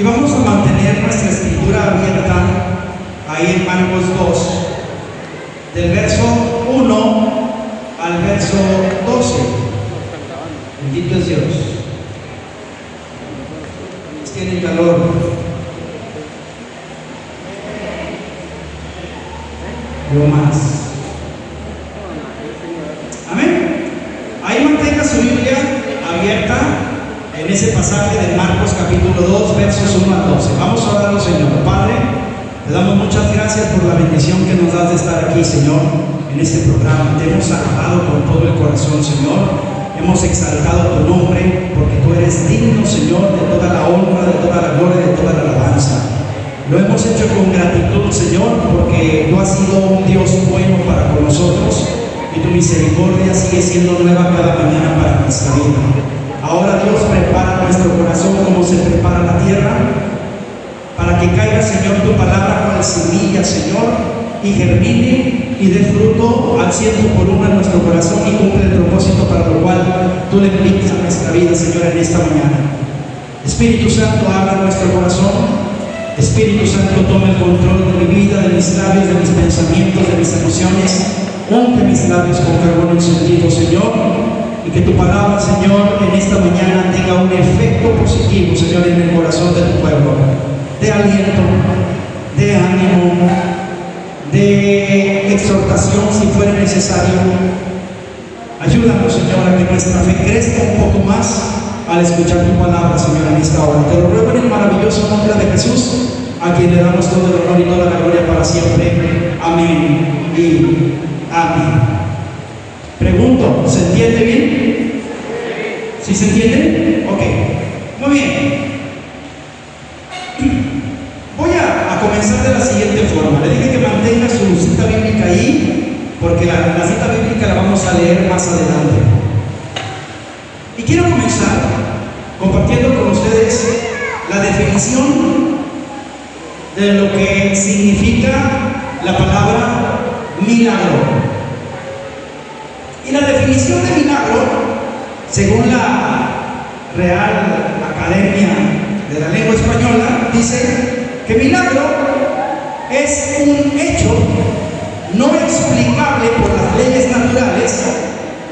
Y vamos a mantener nuestra escritura abierta ahí en Marcos 2, del verso 1 al verso 12. Bendito es Dios. Tienen calor. Yo más. Amén. Ahí mantenga su Biblia abierta en ese pasaje de Marcos capítulo 2, versos 1 al 12. Vamos a orar al Señor. Padre, te damos muchas gracias por la bendición que nos das de estar aquí, Señor, en este programa. Te hemos alabado con todo el corazón, Señor. Hemos exaltado tu nombre porque tú eres digno, Señor, de toda la honra, de toda la gloria, de toda la alabanza. Lo hemos hecho con gratitud, Señor, porque tú has sido un Dios bueno para con nosotros y tu misericordia sigue siendo nueva cada mañana para nuestra vida. Ahora, Dios, prepara nuestro corazón como se prepara la tierra, para que caiga, Señor, tu palabra cual semilla, Señor, y germine y dé fruto al 100% en nuestro corazón y cumple el propósito para lo cual tú le dedicas a nuestra vida, Señor, en esta mañana. Espíritu Santo, habla nuestro corazón. Espíritu Santo, toma el control de mi vida, de mis labios, de mis pensamientos, de mis emociones. Unge mis labios con carbón encendido, Señor, y que tu palabra, Señor, en esta mañana tenga un efecto positivo, Señor, en el corazón de tu pueblo. De aliento, de ánimo, de exhortación si fuera necesario. Ayúdanos, Señor, a que nuestra fe crezca un poco más al escuchar tu palabra, Señor, en esta hora. Te lo ruego en el maravilloso nombre de Jesús, a quien le damos todo el honor y toda la gloria para siempre. Amén y amén. Pregunto, ¿se entiende bien? ¿Sí se entiende? Ok, muy bien. Voy a comenzar de la siguiente forma. Le dije que mantenga su cita bíblica ahí, porque la cita bíblica la vamos a leer más adelante. Y quiero comenzar compartiendo con ustedes la definición de lo que significa la palabra milagro. Y la definición de milagro, según la Real Academia de la Lengua Española, dice que milagro es un hecho no explicable por las leyes naturales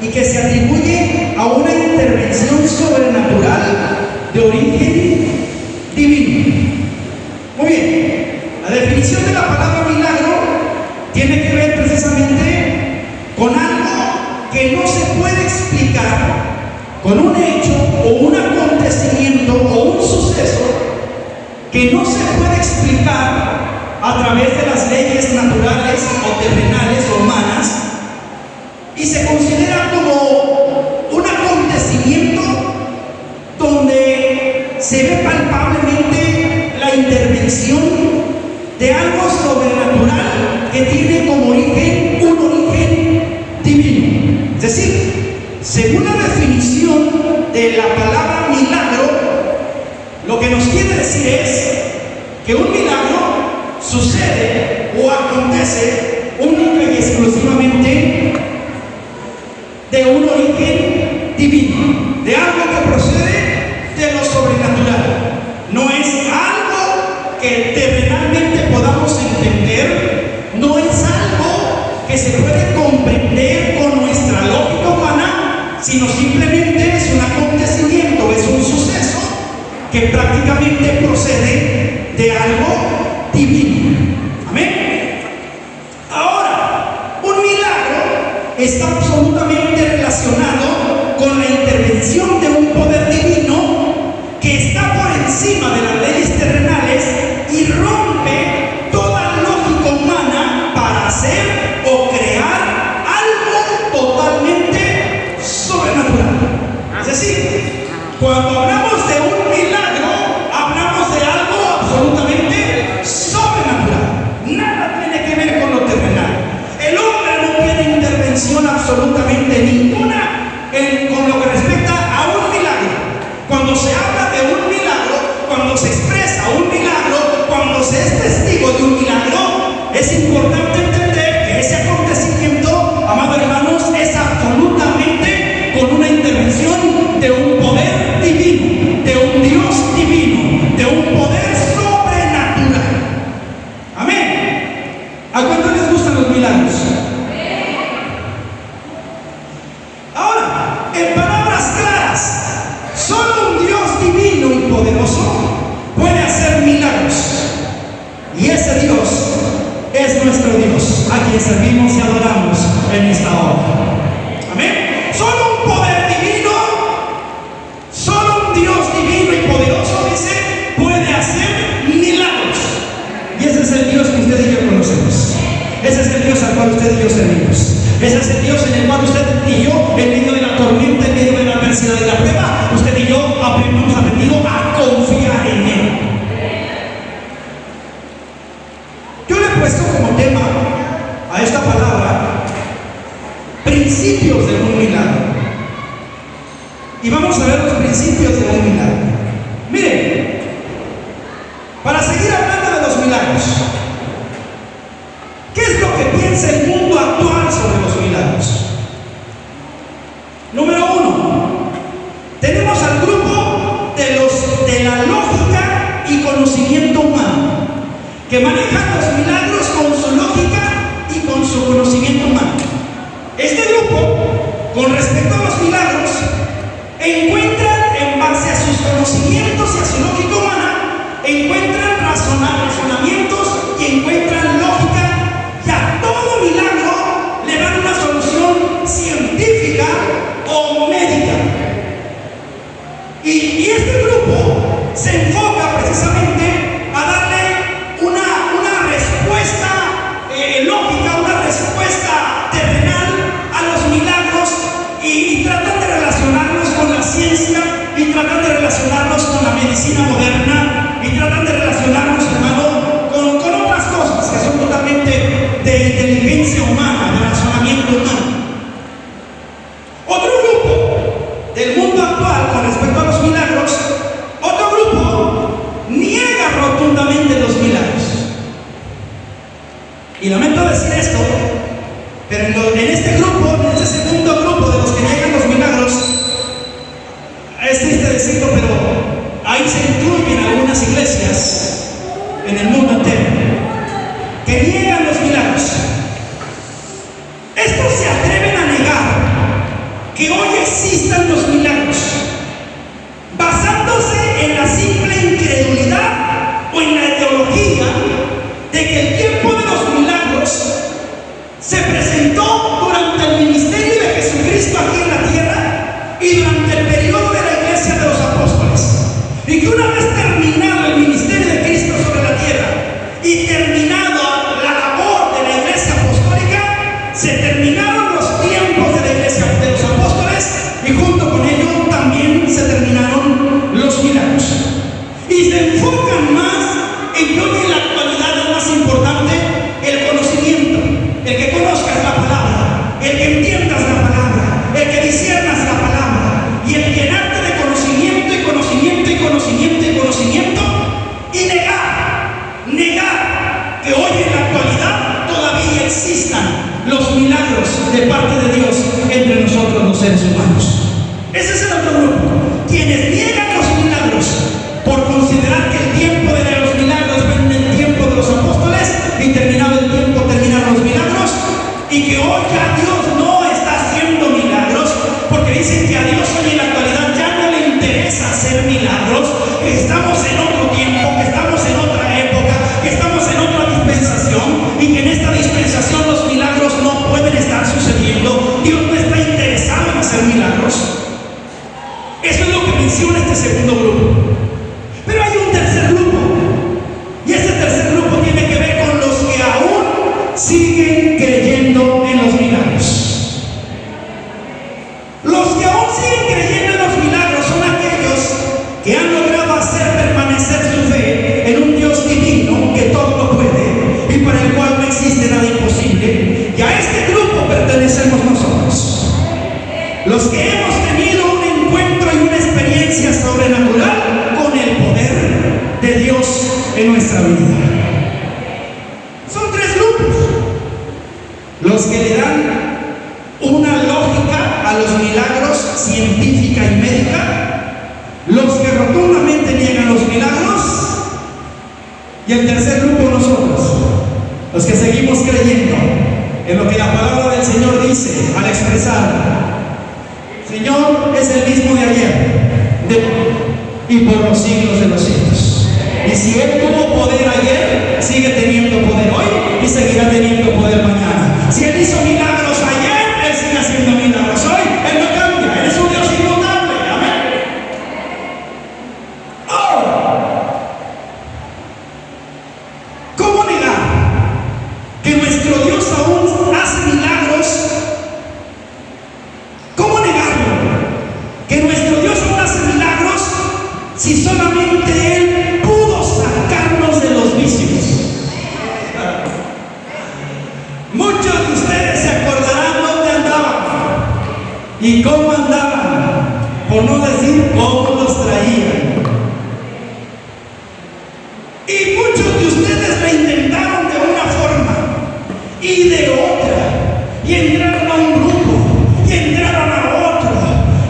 y que se atribuye a una intervención sobrenatural de origen divino. Muy bien, la definición de la palabra milagro tiene que ver precisamente con algo que no se puede explicar, con un hecho o un acontecimiento o un suceso que no se puede explicar a través de las leyes naturales o terrenales o humanas, y se considera como un acontecimiento donde se ve palpablemente la intervención de algo sobrenatural que tiene como origen un origen divino. Es decir, según la definición de la palabra milagro, lo que nos quiere decir es que un milagro sucede o acontece única y exclusivamente de un origen divino, de algo que procede de lo sobrenatural. No es algo que terrenalmente podamos entender, no es algo que se puede comprender con nuestra lógica humana, sino simplemente es un acontecimiento, es un suceso que prácticamente procede de algo divino. Amén. Ahora, un milagro está absolutamente relacionado con la intervención de un poder divino que está por encima de las leyes terrenales y rompe toda lógica humana para hacer o crear algo totalmente sobrenatural. Es decir, cuando hablamos de un milagro, hablamos de algo absolutamente sobrenatural. Nada tiene que ver con lo terrenal. El hombre no tiene intervención absolutamente ninguna con lo que respecta a un milagro. Cuando se habla de un milagro, cuando se expresa un milagro, cuando se es testigo de un milagro, es importante entender que ese acontecimiento, amados hermanos, es absolutamente con una intervención de un poder divino, de un Dios divino, de un poder Y ese Dios es nuestro Dios, a quien servimos y adoramos en esta hora. Amén. Solo un poder divino, solo un Dios divino y poderoso, dice, puede hacer milagros. Y ese es el Dios que usted y yo conocemos. Ese es el Dios al cual usted y yo servimos. Ese es el Dios en el cual usted y yo, en medio de la tormenta, en medio de la adversidad y la prueba, usted y yo hemos aprendido a confiar en Él. Yo le he puesto como tema a esta palabra principios de un milagro. Y vamos a ver los principios de un milagro. Miren, para seguir hablando de los milagros, ¿qué es lo que piensa el mundo actual sobre los milagros? Número uno, tenemos al grupo de la lógica y conocimiento humano, que manejan los milagros con su lógica y con su conocimiento humano. Este grupo, con respecto a los milagros, encuentran en base a sus conocimientos y a su lógica humana, encuentran razonamientos y encuentran lógica, y a todo milagro le dan una solución científica o médica. Y este grupo se enfoca precisamente a darle una respuesta lógica, una respuesta terrenal a los milagros, y tratan de relacionarlos con la ciencia, y tratan de relacionarlos con la medicina moderna, y tratan de relacionarlos, hermano, con otras cosas que son totalmente de inteligencia humana, de razonamiento humano. Otro grupo del mundo actual con respecto a los milagros, otro grupo niega rotundamente los milagros. Y lamento decir esto, pero en este grupo, en este segundo grupo de los que niegan los milagros, es triste decirlo, pero ahí se incluyen algunas iglesias en el mundo entero que niegan los milagros. Estos se atreven a negar que hoy existan los milagros, basándose en la simple incredulidad o en la ideología de que el tiempo de los milagros se presentó durante el ministerio de Jesucristo aquí en la tierra y durante el periodo de la iglesia de los apóstoles, y que una vez terminado el ministerio de Cristo sobre la tierra y terminado la labor de la iglesia apostólica, se terminaron los tiempos de la iglesia de los apóstoles, y junto con ello también se terminaron los milagros. Y se enfocan más en que hoy en la actualidad es más importante el conocimiento, el que conozcas la palabra, el que entiendas la palabra, el que disiernas la palabra, y el llenarte de conocimiento y conocimiento y conocimiento y conocimiento, y negar que hoy en la actualidad todavía existan los milagros de parte de Dios entre nosotros los seres humanos. Ese es el otro grupo, quienes niegan los milagros por considerar que el tiempo de los milagros ven el tiempo de los apóstoles, y terminado el tiempo terminaron los milagros, y que hoy ya Dios no está haciendo milagros, porque dicen que a Dios hoy en la actualidad ya no le interesa hacer milagros, que estamos en otro tiempo, que estamos en otra época, que estamos en otra dispensación, y que en esta dispensación los milagros no pueden estar sucediendo. Dios no está interesado en hacer milagros. Eso es lo que menciona este segundo grupo. Pero hay un tercer grupo, y ese tercer grupo tiene que ver con los que aún siguen creyendo en los milagros. Los que aún siguen creyendo en los milagros son aquellos que han logrado hacer permanecer su fe en un Dios divino que todo lo puede y para el cual no existe nada imposible. Y a este grupo pertenecemos nosotros, los que hemos tenido un encuentro y una experiencia sobrenatural con el poder de Dios en nuestra vida. Son tres grupos: los que le dan una lógica a los milagros científica y médica, los que rotundamente niegan los milagros, y el tercer grupo, nosotros, los que seguimos creyendo en lo que la palabra del Señor dice al expresar: Señor es el mismo de ayer, y por los siglos de los siglos. Y si Él tuvo poder ayer, sigue Y muchos de ustedes lo intentaron de una forma y de otra. Y entraron a un grupo, y entraron a otro,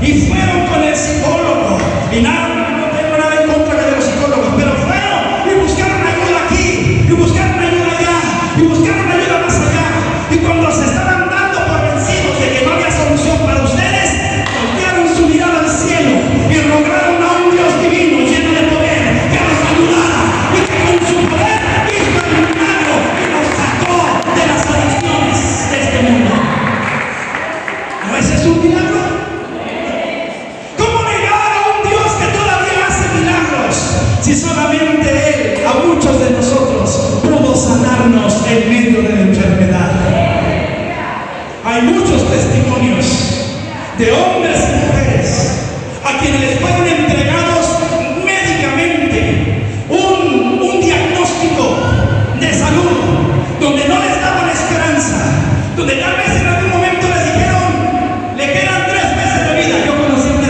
y fueron con el psicólogo. Y nada, no tengo nada en contra de los psicólogos, pero fueron y buscaron ayuda aquí, y buscaron ayuda allá, y buscaron ayuda más allá. Y cuando se estaban dando por vencidos de que no había solución para ustedes, voltearon su mirada al cielo y rogaron a un Dios divino lleno de poder que los ayudara y que con su poder hizo el milagro y nos sacó de las adicciones de este mundo. ¿No ese es un milagro? ¿Cómo negar a un Dios que todavía hace milagros si solamente Él a muchos de nosotros pudo sanarnos en medio de la enfermedad? Hay muchos testimonios de hombres y mujeres a quienes les fueron entregados médicamente un diagnóstico de salud donde no les daban esperanza, donde tal vez en algún momento les dijeron le quedan 3 meses de vida. Yo conocí a una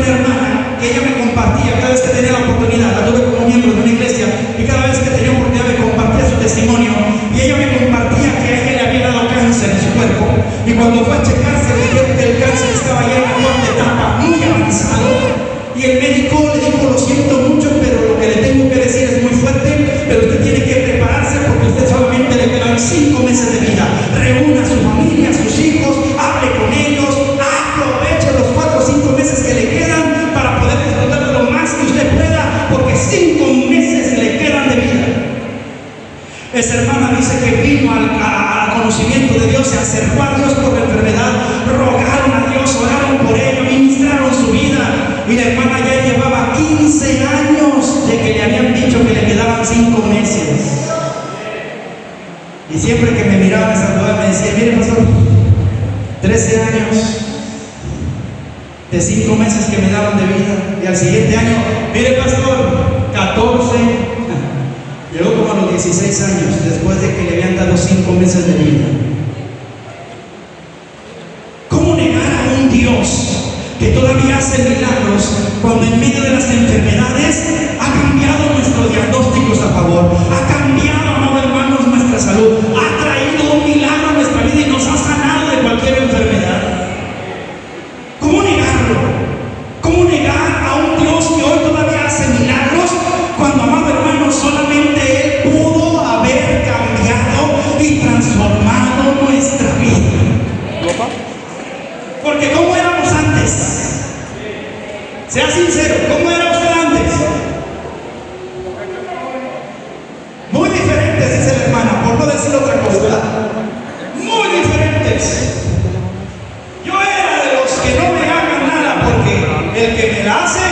hermana que ella me compartía cada vez que tenía la oportunidad, la tuve como miembro de una iglesia, y cada vez que tenía oportunidad me compartía su testimonio, y ella me compartía que a ella le había dado cáncer en su cuerpo, y cuando fue a checarse le dijeron que el cáncer estaba ya en la cuarta etapa, muy avanzado, y el médico le dijo: lo siento mucho, pero lo que le tengo que decir es muy fuerte, pero usted tiene que prepararse porque usted solamente le quedan 5 meses de vida. Reúna a su familia, a sus hijos, hable con ellos, aproveche los 4 o 5 meses que le quedan para poder disfrutar de lo más que usted pueda, porque 5 meses le quedan de vida. Esa hermana dice que vino al conocimiento de Dios, se acercó a Dios por la enfermedad, rogaron a Dios, oraron por ello, ministraron su vida, y la hermana ya llevaba 15 años de que le habían dicho que le quedaban 5 meses. Y siempre que me miraba me saludaba, me decía: mire pastor, 13 años de 5 meses que me daban de vida, y al siguiente año, mire pastor, 14. Llegó como a los 16 años, después de que le habían dado 5 meses de vida. ¿Cómo negar a un Dios que todavía hace milagros cuando en medio de las enfermedades ha cambiado nuestros diagnósticos a favor, ha cambiado, amados hermanos, nuestra salud, ha traído un milagro a nuestra vida y nos ha sanado de cualquier enfermedad? ¿Cómo negarlo? ¿Cómo negar a un Dios que hoy todavía hace milagros cuando, amados hermanos, solamente Él pudo haber cambiado y transformado nuestra vida? Porque ¿cómo éramos antes? Sea sincero, ¿cómo era usted antes? Muy diferentes, dice la hermana, por no decir otra cosa. Muy diferentes. Yo era de los que no me hagan nada, porque el que me la hace.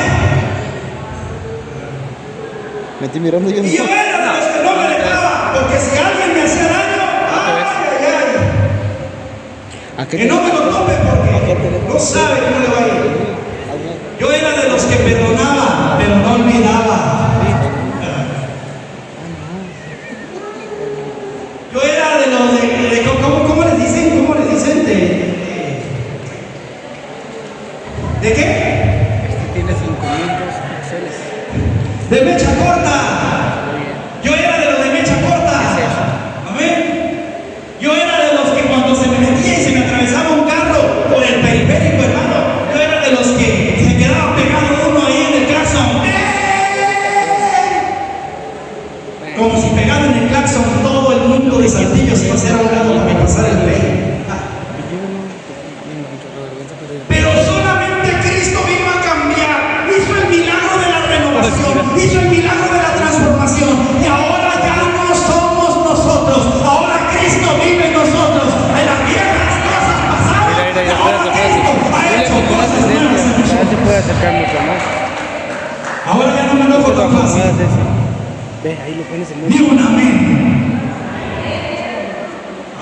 Me estoy mirando yo. Y yo era de los que no me dejaba, porque si alguien me hacía daño, que no me lo tope porque no sabe cómo le va a ir. Yo era de los que perdonaba, pero no olvidaba. Yo era de los de ¿cómo les dicen? ¿Cómo les dicen? ¿De qué? Este tiene 5.000 píxeles. De mecha corta. Yo era de los de mecha corta. Amén. Yo era de los que cuando se me metía y se me atravesaba un carro por el periférico, hermano, yo era de los que se quedaba pegado uno ahí en el claxon. Como si pegado en el claxon todo el mundo de Saltillo se pasara a un lado para pasar el rey. Pero solamente Cristo vino a cambiar, hizo el milagro de la renovación, hizo el milagro de la transformación, y ahora ya no somos nosotros, ahora Cristo vive en nosotros. En las viejas cosas pasadas, ahora Cristo ha hecho cosas nuevas en nosotros. Ya se puede acercar mucho más. Ahora ya no me enojo tan fácil. Ve, ahí lo pones en Ni un amén.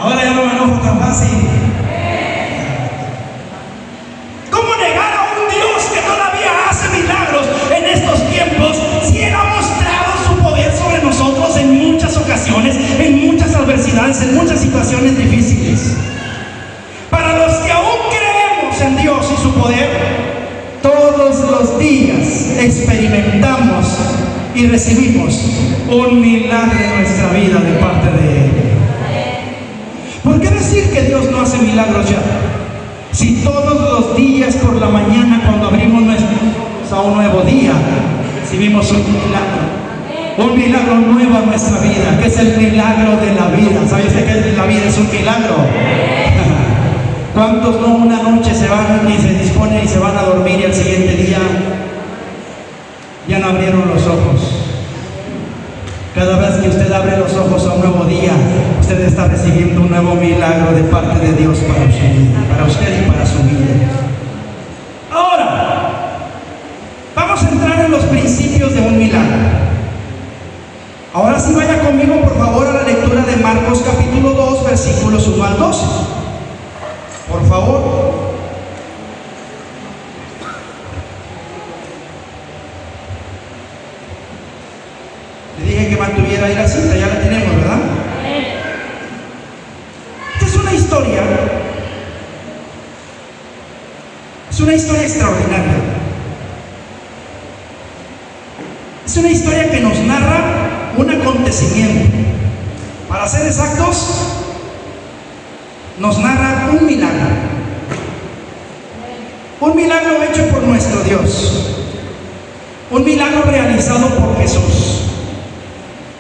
Ahora ya no me enojo tan fácil. ¿Cómo negar a un Dios que todavía hace milagros en estos tiempos si Él ha mostrado su poder sobre nosotros en muchas ocasiones, en muchas adversidades, en muchas situaciones difíciles? Para los que aún creemos en Dios y su poder, todos los días experimentamos y y recibimos un milagro en nuestra vida de parte de Él. ¿Por qué decir que Dios no hace milagros ya? Si todos los días por la mañana, cuando abrimos nuestros ojos a un nuevo día, recibimos un milagro nuevo en nuestra vida, que es el milagro de la vida. ¿Sabe usted que la vida es un milagro? ¿Cuántos no una noche se van y se disponen y se van a dormir y al siguiente día ya no abrieron los ojos? Cada vez que usted abre los ojos a un nuevo día, usted está recibiendo un nuevo milagro de parte de Dios para usted y para su vida. Ahora, vamos a entrar en los principios de un milagro. Ahora sí vaya conmigo por favor a la lectura de Marcos capítulo 2, versículos 1 al 12. Por favor. Le dije que mantuviera ahí la cinta, ya la tenemos, ¿verdad? Esta es una historia. Es una historia extraordinaria. Es una historia que nos narra un acontecimiento. Para ser exactos, nos narra un milagro. Un milagro hecho por nuestro Dios. Un milagro realizado por Jesús.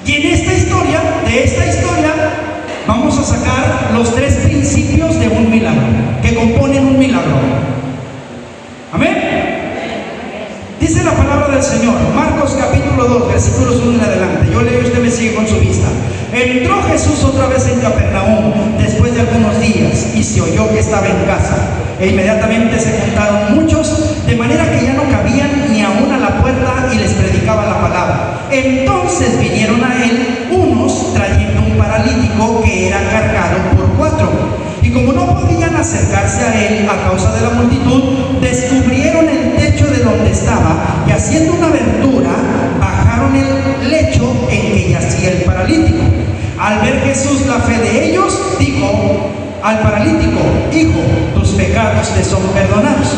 Y en esta historia, vamos a sacar los 3 principios de un milagro, que componen un milagro. Amén. Dice la palabra del Señor, Marcos capítulo 2, versículos 1 en adelante. Yo leo y usted me sigue con su vista. Entró Jesús otra vez en Capernaum después de algunos días y se oyó que estaba en casa. E inmediatamente se juntaron muchos, de manera que ya no cabían ni aún a la puerta y les predicaba la palabra. Entonces vinieron a él unos trayendo un paralítico que era cargado por 4. Y como no podían acercarse a él a causa de la multitud, descubrieron el techo de donde estaba y haciendo una abertura, bajaron el lecho en que yacía el paralítico. Al ver Jesús la fe de ellos, dijo al paralítico: hijo, tus pecados te son perdonados.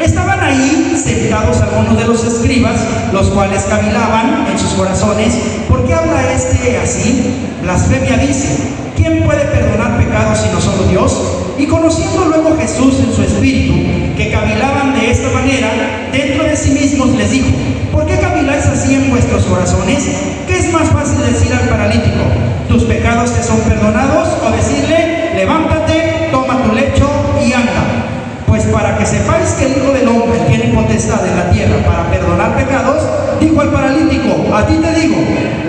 Estaban ahí sentados algunos de los escribas, los cuales cavilaban en sus corazones: ¿por qué habla este así? Blasfemia dice: ¿quién puede perdonar pecados sino solo Dios? Y conociendo luego Jesús en su espíritu que cavilaban de esta manera, dentro de sí mismos les dijo: ¿por qué caviláis así en vuestros corazones? ¿Qué es más fácil decir al paralítico: tus pecados te son perdonados? O decirle: levántate, toma tu lecho y anda. Pues para que sepáis que el Hijo del Hombre tiene potestad en la tierra para perdonar pecados, dijo al paralítico: a ti te digo,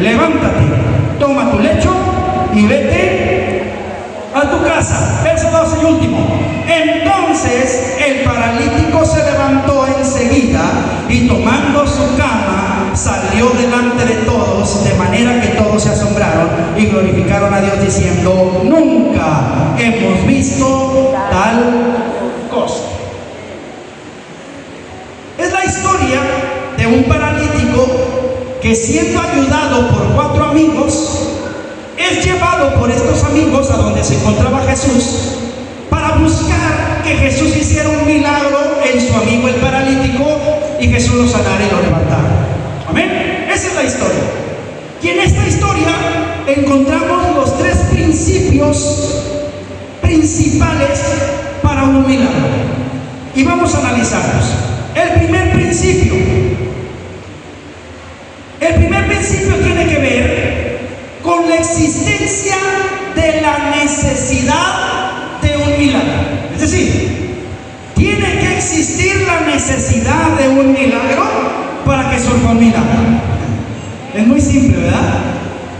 levántate, toma tu lecho y vete a tu casa. Verso 12 y último. Entonces el paralítico se levantó enseguida y tomando su cama salió delante de todos, de manera que todos se asombraron y glorificaron a Dios diciendo: nunca hemos visto tal cosa. Es la historia de un paralítico que, siendo ayudado por 4 amigos, es llevado por estos amigos a donde se encontraba Jesús para buscar que Jesús hiciera un milagro en su amigo el paralítico y Jesús lo sanara y lo levantara. Amén. Esa es la historia. Y en esta historia encontramos los 3 principios principales para un milagro. Y vamos a analizarlos. El primer principio tiene que ver con la existencia de la necesidad de un milagro. Es decir, tiene que existir la necesidad de un milagro para que surja un milagro. Es muy simple, ¿verdad?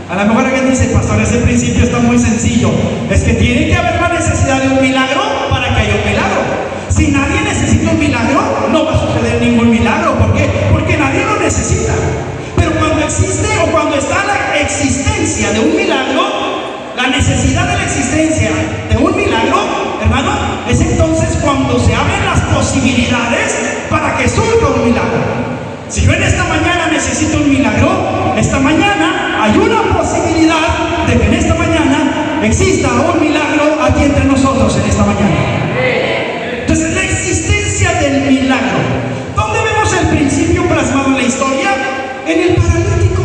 A lo mejor alguien dice: pastor, ese principio está muy sencillo. Es que tiene que haber la necesidad de un milagro para que haya un milagro. Si nadie necesita un milagro, no va a suceder ningún milagro. ¿Por qué? Porque nadie lo necesita. Pero cuando existe o cuando está la existencia de un milagro, la necesidad de la existencia de un milagro, hermano, es entonces cuando se abren las posibilidades para que surja un milagro. Si yo en esta mañana necesito un milagro, esta mañana hay una posibilidad de que en esta mañana exista un milagro aquí entre nosotros en esta mañana. Entonces, la existencia del milagro. ¿Dónde vemos el principio plasmado en la historia? En el paralítico.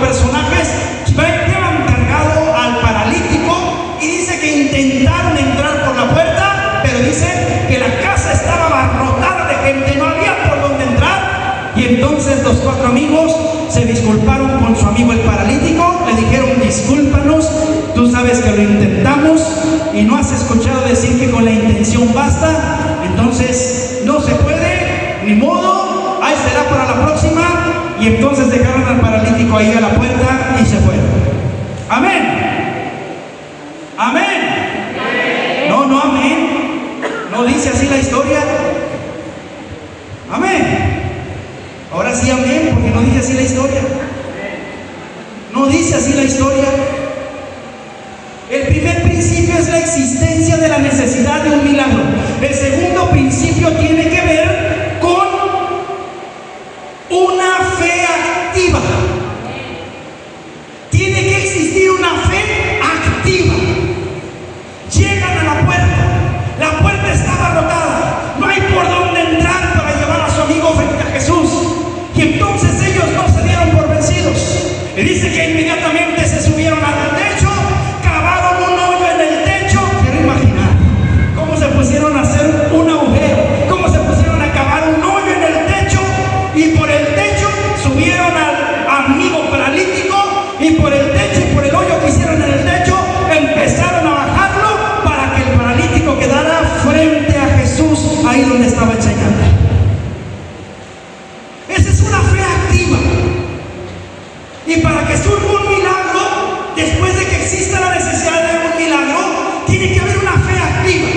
personajes llevan cargado al paralítico y dice que intentaron entrar por la puerta, pero dice que la casa estaba abarrotada de gente, no había por dónde entrar. Y entonces los 4 amigos se disculparon con su amigo el paralítico, le dijeron: discúlpanos, tú sabes que lo intentamos y no has escuchado decir que con la intención basta, entonces no se puede, ni modo, ahí será para la próxima. Y entonces dejaron al paralítico ahí a la puerta y se fueron. Amén. Amén. No, amén. No dice así la historia. Amén. Ahora sí, amén, porque no dice así la historia. No dice así la historia. El primer principio es la existencia de la necesidad de un milagro. El segundo principio tiene que ver con una fe activa. Tiene que existir una fe activa. Llegan a la puerta estaba rotada, no hay por dónde entrar para llevar a su amigo frente a Jesús. Y entonces ellos no se dieron por vencidos. Y dice que inmediatamente se subieron al techo, cavaron un hoyo en el techo. Quiero imaginar cómo se pusieron a hacer un agujero, cómo se pusieron a cavar un hoyo en el techo, y por el techo subieron al amigo paralítico, y por el techo y por el hoyo que hicieron en el techo empezaron a bajarlo para que el paralítico quedara frente a Jesús ahí donde estaba enseñando. Esa es una fe activa. Y para que surja un milagro, después de que exista la necesidad de un milagro, tiene que haber una fe activa.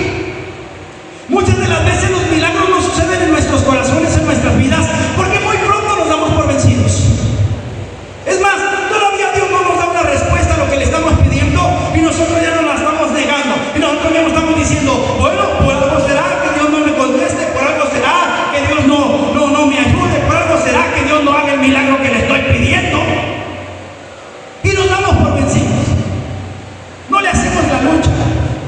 Muchas de las veces los milagros no suceden en nuestros corazones, en nuestras vidas, porque muy pronto nos damos por vencidos. Es más, todavía Dios no nos da una respuesta a lo que le estamos pidiendo y nosotros ya nos la estamos negando. Y nosotros mismos estamos diciendo: bueno, por algo será que Dios no me conteste, por algo será que Dios no me ayude, por algo será que Dios no haga el milagro que le estoy pidiendo. Y nos damos por vencidos. No le hacemos la lucha,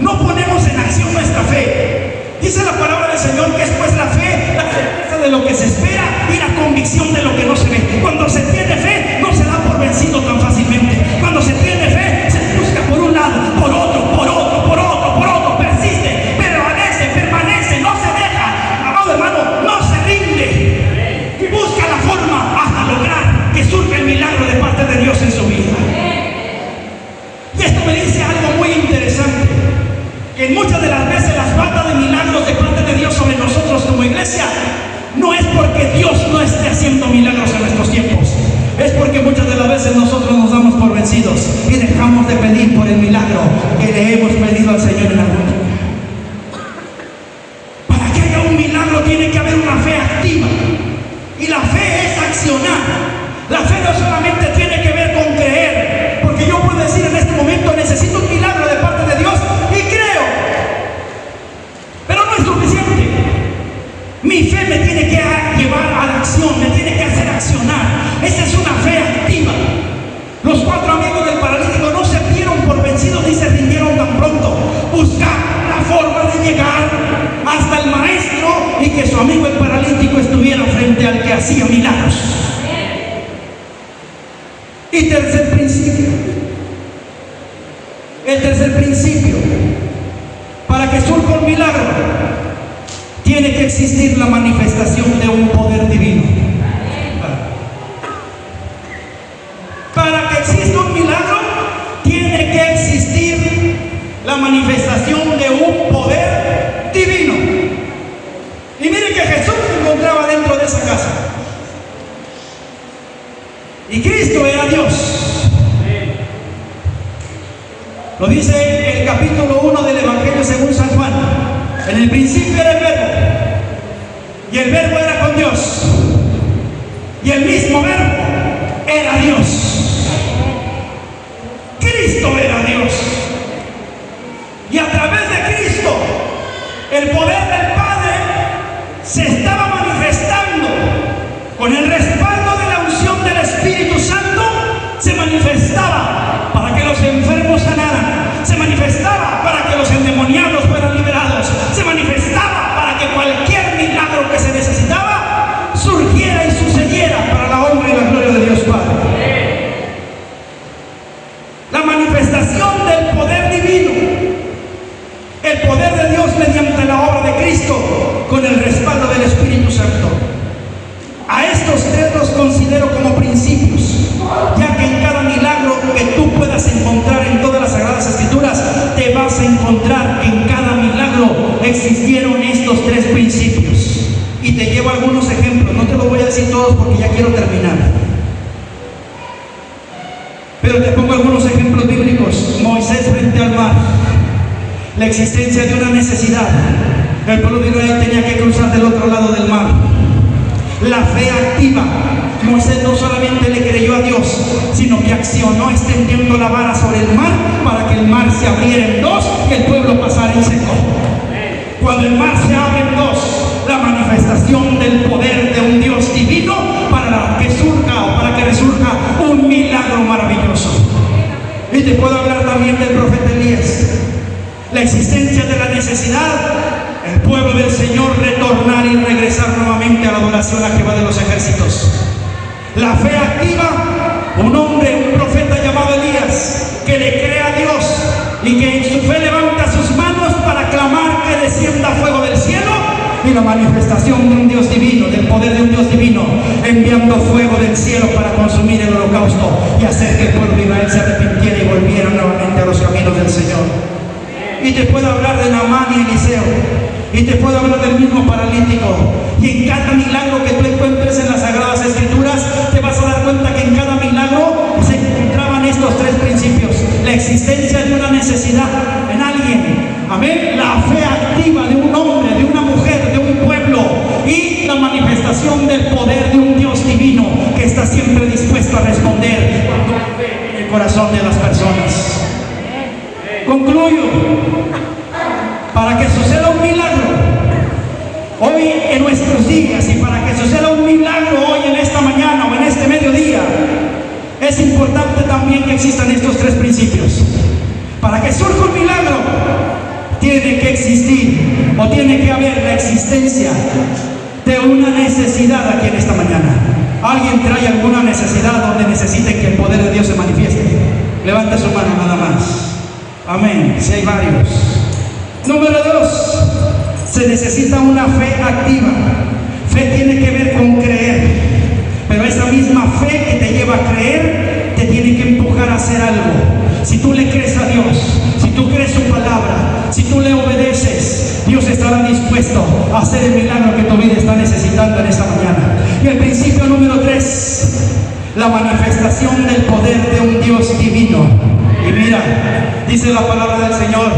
no ponemos en acción nuestra fe. Dice la palabra del Señor que es pues la fe, la certeza de lo que se espera y la convicción de lo que no se ve. Cuando se tiene fe, no se da por vencido tan fácilmente. Cuando se tiene fe, se busca por un lado, por otro, por otro, por otro, por otro, persiste, permanece, no se deja. Amado hermano, no se rinde y busca la forma hasta lograr que surja el milagro de parte de Dios en su vida. Y esto me dice algo muy interesante, que muchas de las veces la falta de milagros de parte de Dios sobre nosotros como iglesia no es porque Dios no esté haciendo milagros en nuestros tiempos, es porque muchas de las veces nosotros nos damos por vencidos y dejamos de pedir por el milagro que le hemos pedido al Señor en la vida. Para que haya un milagro tiene que haber una fe activa, y la fe es accionar. La fe no solamente tiene que ver con creer, porque yo puedo decir en este momento: necesito un milagro de parte de Dios, y creo, pero no es suficiente. Mi fe me tiene que llevar a la acción, me tiene que hacer accionar. Esa es una fe activa. Los 4 amigos del paralítico no se dieron por vencidos ni se rindieron tan pronto. Buscaron la forma de llegar hasta el maestro y que su amigo el paralítico estuviera frente al que hacía milagros. Y tercer principio. El tercer principio: para que surja un milagro, tiene que existir la manifestación de un poder divino. Para que exista un milagro, tiene que existir la manifestación de un poder divino. Y mire que Jesús se encontraba dentro de esa casa. Y Cristo era Dios. Lo dice el capítulo 1 del Evangelio según San Juan. En el principio era el Verbo, y el Verbo era con Dios, y el mismo Verbo era Dios. Cristo era Dios. Y a través de Cristo, el poder del Padre se estaba manifestando con el respaldo de la unción del Espíritu Santo. Se manifestaba para que los enfermos sanaran, se manifestaba para que los endemoniados fueran liberados, se manifestaba para que cualquier milagro que se necesitaba surgiera y sucediera para la honra y la gloria de Dios Padre. existieron estos tres principios. Y te llevo algunos ejemplos, no te los voy a decir todos porque ya quiero terminar. Pero te pongo algunos ejemplos bíblicos. Moisés frente al mar, la existencia de una necesidad. El pueblo de Israel tenía que cruzar del otro lado del mar. La fe activa. Moisés no solamente le creyó a Dios, sino que accionó extendiendo la vara sobre el mar para que el mar se abriera en dos y el pueblo pasara en seco. Cuando el mar se abre en dos, la manifestación del poder de un Dios divino para que surja o para que resurja un milagro maravilloso. Y te puedo hablar también del profeta Elías. La existencia de la necesidad, el pueblo del Señor retornar y regresar nuevamente a la adoración a Jehová de los ejércitos. La fe activa, un hombre, un profeta llamado Elías, que le cree a Dios y que en su fe levanta sus manos para clamar que descienda fuego del cielo, y la manifestación de un Dios divino, del poder de un Dios divino, enviando fuego del cielo para consumir el holocausto y hacer que el pueblo de Israel se arrepintiera y volviera nuevamente a los caminos del Señor. Y te puedo hablar de Naamán y Eliseo, y te puedo hablar del mismo paralítico. Y en cada milagro que tú encuentres en las Sagradas Escrituras, te vas a dar cuenta que en cada milagro se encontraban estos tres principios: la existencia de una necesidad en alguien, amén, la fe activa de un hombre, de una mujer, de un pueblo, y la manifestación del poder de un Dios divino que está siempre dispuesto a responder cuando hay fe en el corazón de las personas. Concluyo. Para que suceda un milagro hoy en nuestros días, y para que suceda un milagro hoy en esta mañana o en este mediodía, es importante también que existan estos tres principios. Para que surja un milagro, tiene que existir o tiene que haber la existencia de una necesidad aquí en esta mañana. ¿Alguien trae alguna necesidad donde necesiten que el poder de Dios se manifieste? Levanta su mano nada más. Amén. Si hay varios. Número 2, se necesita una fe activa. Fe tiene que ver con creer, pero esa misma fe que te lleva a creer te tiene que empujar a hacer algo. Si tú le crees a Dios, si tú crees su palabra, si tú le obedeces, Dios estará dispuesto a hacer el milagro que tu vida está necesitando en esta mañana. Y el principio número 3, la manifestación del poder de un Dios divino. Y mira, dice la palabra del Señor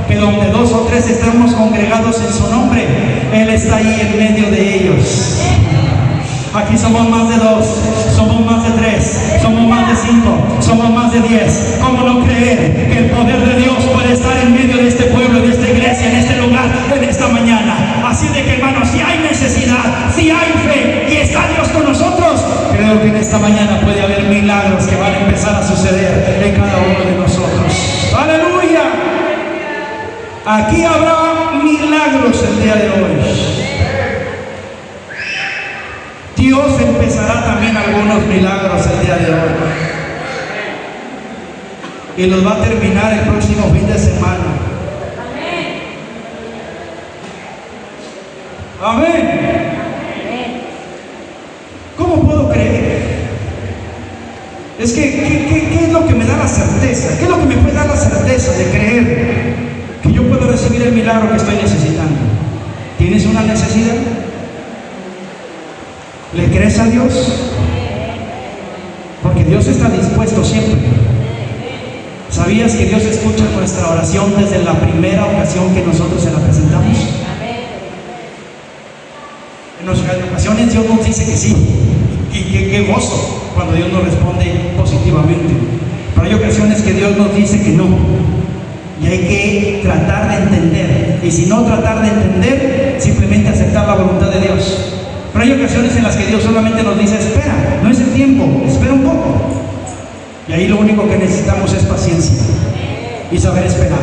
que donde 2 o 3 estamos congregados en su nombre, Él está ahí en medio de ellos. Aquí somos más de 2, somos más de 3, somos más de 5, somos más de 10. ¿Cómo no creer que el poder de Dios puede estar en medio de este pueblo, de esta iglesia, en este lugar, en esta mañana? Así de que, hermanos, si hay necesidad, si hay fe y está Dios con nosotros, creo que en esta mañana puede haber milagros que van a empezar a suceder en cada uno de nosotros. ¡Aleluya! Aquí habrá milagros el día de hoy. Dios empezará también algunos milagros el día de hoy. Y los va a terminar el próximo fin de semana. Amén. ¿Cómo puedo creer? Es que, ¿qué es lo que me da la certeza? ¿Qué es lo que me puede dar la certeza de creer que yo puedo recibir el milagro que estoy necesitando? ¿Tienes una necesidad? ¿Le crees a Dios? Porque Dios está dispuesto siempre. ¿Sabías que Dios escucha nuestra oración desde la primera ocasión que nosotros se la presentamos? En ocasiones Dios nos dice que sí. Y qué gozo cuando Dios nos responde positivamente. Pero hay ocasiones que Dios nos dice que no. Y hay que tratar de entender. Y si no tratar de entender, simplemente aceptar la voluntad de Dios. Pero hay ocasiones en las que Dios solamente nos dice: espera, no es el tiempo, espera un poco. Y ahí lo único que necesitamos es paciencia y saber esperar.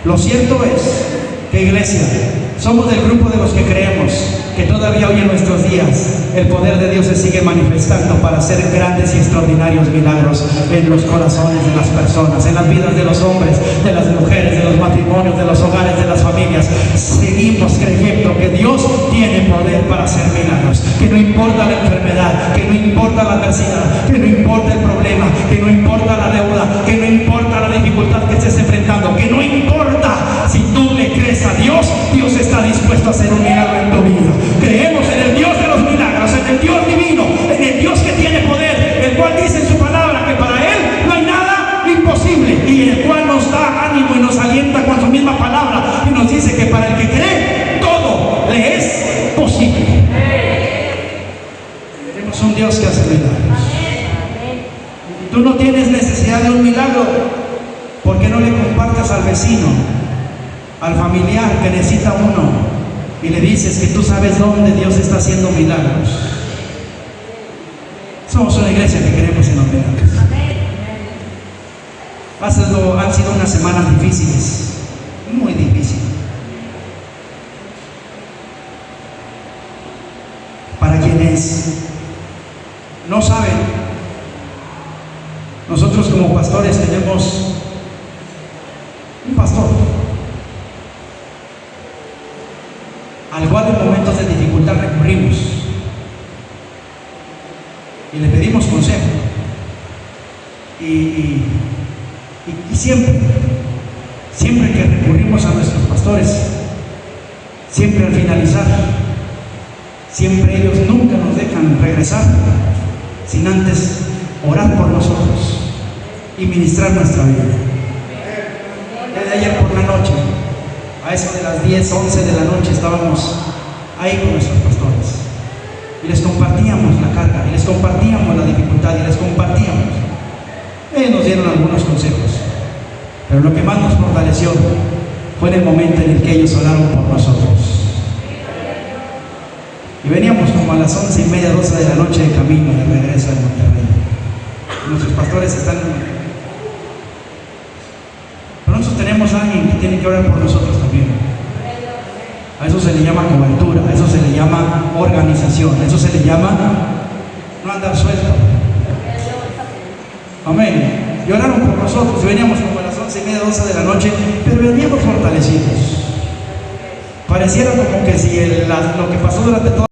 Lo cierto es que, iglesia, somos del grupo de los que creemos que todavía hoy en nuestros días el poder de Dios se sigue manifestando para hacer grandes y extraordinarios milagros en los corazones de las personas, en las vidas de los hombres, de las mujeres, de los matrimonios, de los hogares, de las familias. Seguimos creyendo que Dios tiene poder para hacer milagros, que no importa la enfermedad, que no importa la adversidad, que no importa el problema, que no importa la deuda, que no importa la dificultad que estés enfrentando, que no importa. Si tú le crees a Dios, dispuesto a hacer un milagro en tu vida. Creemos en el Dios de los milagros, en el Dios divino, en el Dios que tiene poder, el cual dice en su palabra que para Él no hay nada imposible, y el cual nos da ánimo y nos alienta con su misma palabra y nos dice que para el que cree todo le es posible. Tenemos un Dios que hace milagros. Tú no tienes necesidad de un milagro. ¿Por qué no le compartes al vecino, al familiar que necesita uno, y le dices que tú sabes dónde Dios está haciendo milagros? Somos una iglesia que creemos en los milagros. Han sido unas semanas difíciles, muy difíciles. Para quienes no saben, nosotros como pastores tenemos un pastor al cual en momentos de dificultad recurrimos y le pedimos consejo, y siempre que recurrimos a nuestros pastores, siempre al finalizar, siempre ellos nunca nos dejan regresar sin antes orar por nosotros y ministrar nuestra vida. Desde ayer por la noche, a eso de las 10, 11 de la noche, estábamos ahí con nuestros pastores y les compartíamos la carga, y les compartíamos la dificultad, y les compartíamos. Ellos nos dieron algunos consejos, pero lo que más nos fortaleció fue en el momento en el que ellos oraron por nosotros. Y veníamos como a las 11:30, 12 de la noche de camino de regreso a Monterrey. Nuestros pastores están... Pero nosotros tenemos a alguien que tiene que orar por nosotros también. A eso se le llama cobertura, a eso se le llama organización, a eso se le llama no andar suelto. Amén. Y oraron por nosotros y veníamos como a las 11:30, 12 de la noche, pero veníamos fortalecidos. Pareciera como que si lo que pasó durante todo